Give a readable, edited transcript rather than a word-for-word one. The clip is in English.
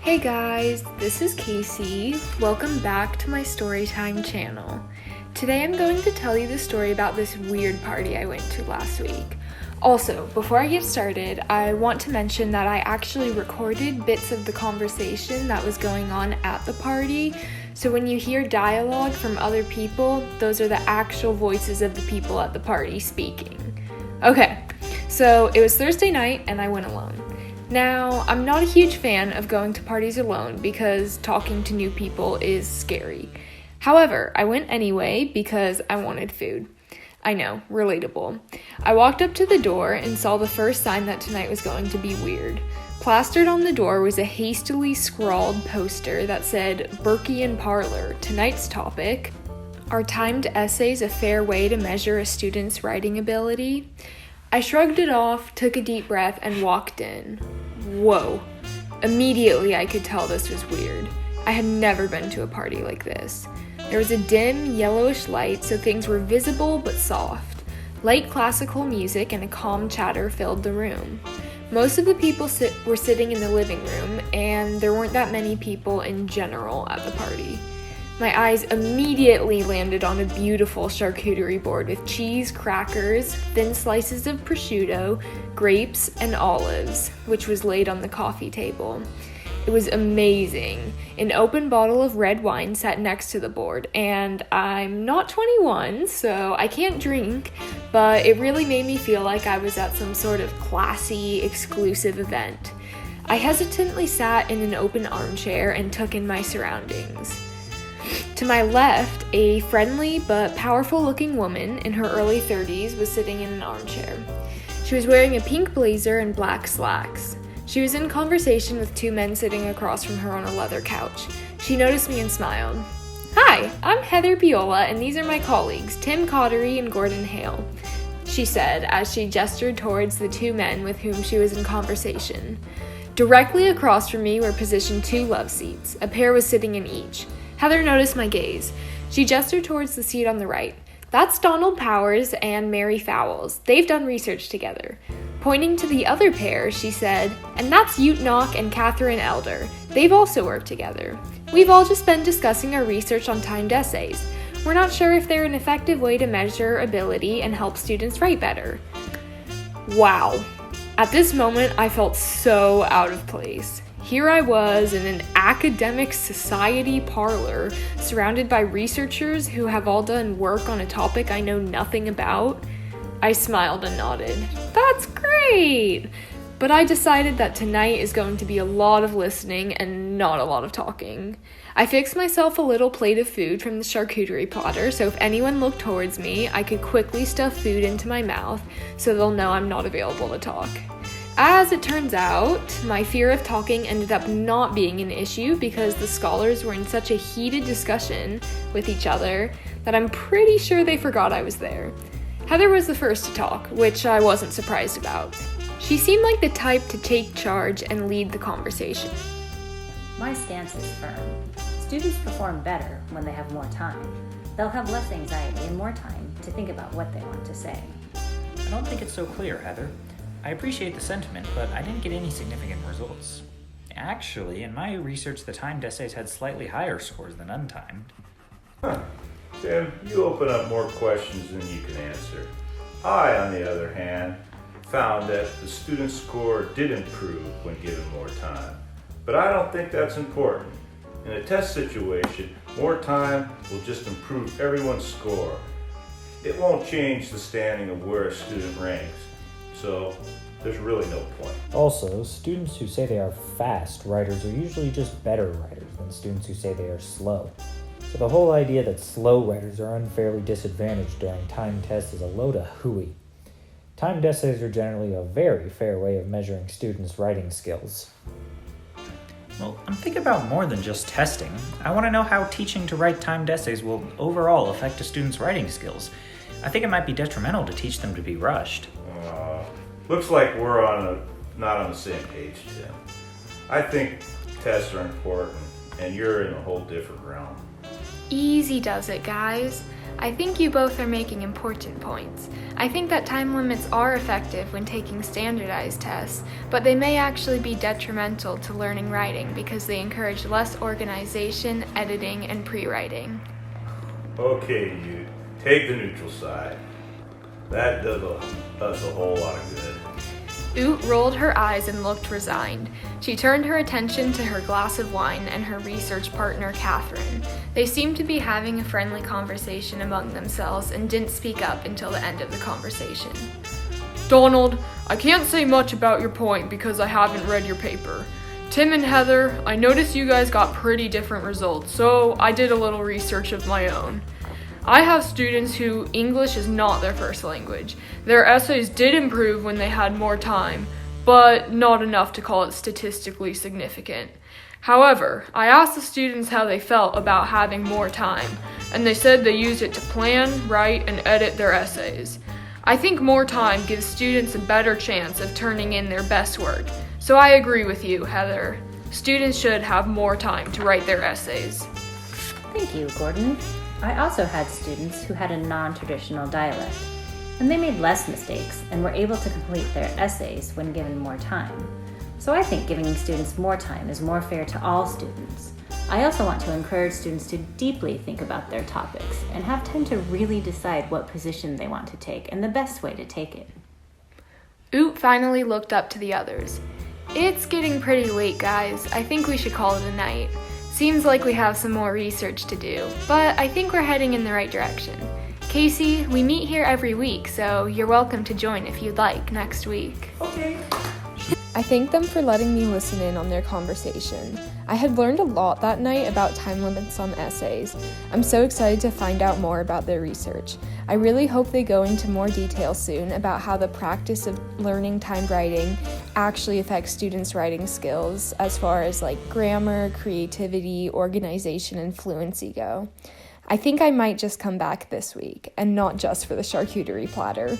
Hey guys, this is Casey. Welcome back to my Storytime channel. Today I'm going to tell you the story about this weird party I went to last week. Also, before I get started, I want to mention that I actually recorded bits of the conversation that was going on at the party, so when you hear dialogue from other people, those are the actual voices of the people at the party speaking. Okay, so it was Thursday night and I went alone. Now, I'm not a huge fan of going to parties alone because talking to new people is scary. However, I went anyway because I wanted food. I know, relatable. I walked up to the door and saw the first sign that tonight was going to be weird. Plastered on the door was a hastily scrawled poster that said, Berkey & Parlor, tonight's topic, are timed essays a fair way to measure a student's writing ability? I shrugged it off, took a deep breath, and walked in. Whoa. Immediately I could tell this was weird. I had never been to a party like this. There was a dim, yellowish light, so things were visible but soft. Light classical music and a calm chatter filled the room. Most of the people were sitting in the living room, and there weren't that many people in general at the party. My eyes immediately landed on a beautiful charcuterie board with cheese, crackers, thin slices of prosciutto, grapes, and olives, which was laid on the coffee table. It was amazing. An open bottle of red wine sat next to the board, and I'm not 21, so I can't drink, but it really made me feel like I was at some sort of classy, exclusive event. I hesitantly sat in an open armchair and took in my surroundings. To my left, a friendly but powerful-looking woman in her early 30s was sitting in an armchair. She was wearing a pink blazer and black slacks. She was in conversation with two men sitting across from her on a leather couch. She noticed me and smiled. "Hi, I'm Heather Biola, and these are my colleagues, Tim Cottery and Gordon Hale," she said as she gestured towards the two men with whom she was in conversation. Directly across from me were positioned two love seats. A pair was sitting in each. Heather noticed my gaze. She gestured towards the seat on the right. "That's Donald Powers and Mary Fowles. They've done research together." Pointing to the other pair, she said, "And that's Ute Knock and Catherine Elder. They've also worked together. We've all just been discussing our research on timed essays. We're not sure if they're an effective way to measure ability and help students write better." Wow. At this moment, I felt so out of place. Here I was in an academic society parlor, surrounded by researchers who have all done work on a topic I know nothing about. I smiled and nodded. That's great! But I decided that tonight is going to be a lot of listening and not a lot of talking. I fixed myself a little plate of food from the charcuterie platter, so if anyone looked towards me, I could quickly stuff food into my mouth so they'll know I'm not available to talk. As it turns out, my fear of talking ended up not being an issue because the scholars were in such a heated discussion with each other that I'm pretty sure they forgot I was there. Heather was the first to talk, which I wasn't surprised about. She seemed like the type to take charge and lead the conversation. My stance is firm. Students perform better when they have more time. They'll have less anxiety and more time to think about what they want to say. I don't think it's so clear, Heather. I appreciate the sentiment, but I didn't get any significant results. Actually, in my research, the timed essays had slightly higher scores than untimed. Tim, you open up more questions than you can answer. I, on the other hand, found that the student's score did improve when given more time. But I don't think that's important. In a test situation, more time will just improve everyone's score. It won't change the standing of where a student ranks. So there's really no point. Also, students who say they are fast writers are usually just better writers than students who say they are slow. So the whole idea that slow writers are unfairly disadvantaged during timed tests is a load of hooey. Timed essays are generally a very fair way of measuring students' writing skills. Well, I'm thinking about more than just testing. I want to know how teaching to write timed essays will overall affect a student's writing skills. I think it might be detrimental to teach them to be rushed. Looks like we're not on the same page, Tim. I think tests are important, and you're in a whole different realm. Easy does it, guys. I think you both are making important points. I think that time limits are effective when taking standardized tests, but they may actually be detrimental to learning writing because they encourage less organization, editing, and pre-writing. Okay, you take the neutral side. That does us a whole lot of good. Oot rolled her eyes and looked resigned. She turned her attention to her glass of wine and her research partner, Catherine. They seemed to be having a friendly conversation among themselves and didn't speak up until the end of the conversation. Donald, I can't say much about your point because I haven't read your paper. Tim and Heather, I noticed you guys got pretty different results, so I did a little research of my own. I have students who English is not their first language. Their essays did improve when they had more time, but not enough to call it statistically significant. However, I asked the students how they felt about having more time, and they said they used it to plan, write, and edit their essays. I think more time gives students a better chance of turning in their best work, so I agree with you, Heather. Students should have more time to write their essays. Thank you, Gordon. I also had students who had a non-traditional dialect, and they made less mistakes and were able to complete their essays when given more time. So I think giving students more time is more fair to all students. I also want to encourage students to deeply think about their topics and have time to really decide what position they want to take and the best way to take it. Oot finally looked up to the others. It's getting pretty late, guys. I think we should call it a night. Seems like we have some more research to do, but I think we're heading in the right direction. Casey, we meet here every week, so you're welcome to join if you'd like next week. Okay. I thank them for letting me listen in on their conversation. I had learned a lot that night about time limits on essays. I'm so excited to find out more about their research. I really hope they go into more detail soon about how the practice of learning timed writing actually affects students' writing skills as far as grammar, creativity, organization, and fluency go. I think I might just come back this week, and not just for the charcuterie platter.